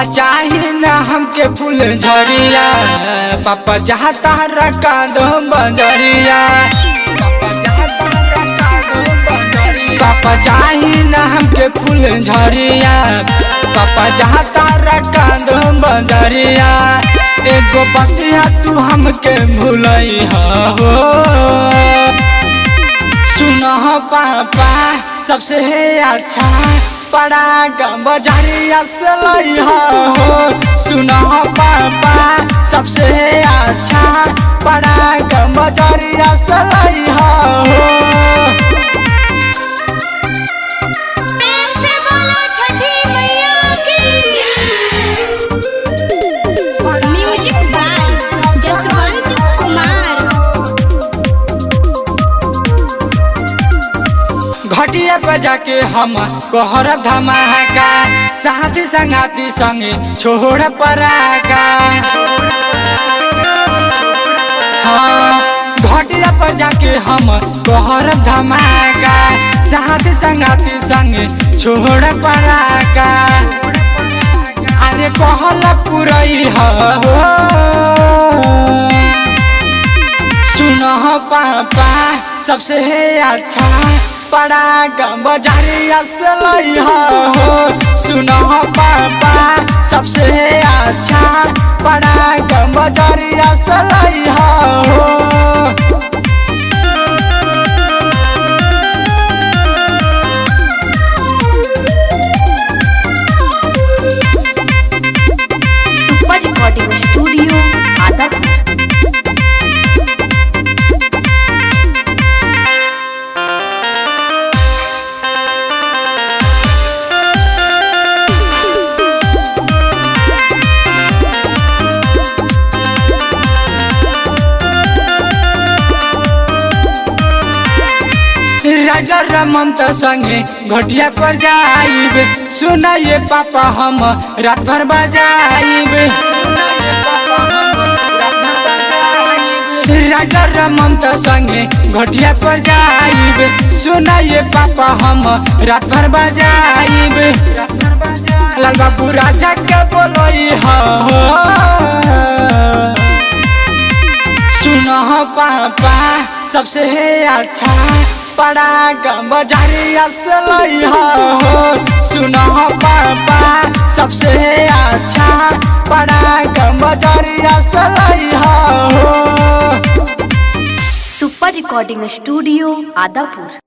पापा चाही ना हमके फूल झरिया, पापा चाहता रखा दो बजरिया, पापा चाही ना हमके फूल झरिया, पापा चाहता रखा दो बजरिया। एगो बतिया तू हमके भूलई हो, सुनो पापा सबसे अच्छा पराग बजरिया से लई हो। सुनो पापा सबसे अच्छा पराग बजरिया से लई हो। घटिया पे जाके हम कहर धमाका, साथी संगाती संगे छोड़ पराका। हाँ घटिया पे जाके हम कहर धमाका, साथी संगाती संगे छोड़ पराका। अरे कहल पुरई हो, सुनो पापा सबसे अच्छा पराग बजरिया से लई हो। सुनो पापा सबसे अच्छा पराग बजरिया से लई हो। Super recording studio Adampur. राजा रमंत संगे घटिया पर जाइब, सुनाइए पापा हम रात भर बजाइब। राजा रमंत संगे घटिया पर जाइब, सुनाइए पापा हम रात भर बजाइब। लाल बाबू राजा के बोलई हो, सुनो पापा सबसे अच्छा पराग बजरिया से लई हो। सुनो पापा सबसे अच्छा पराग बजरिया से लई हो। Super recording studio Adampur.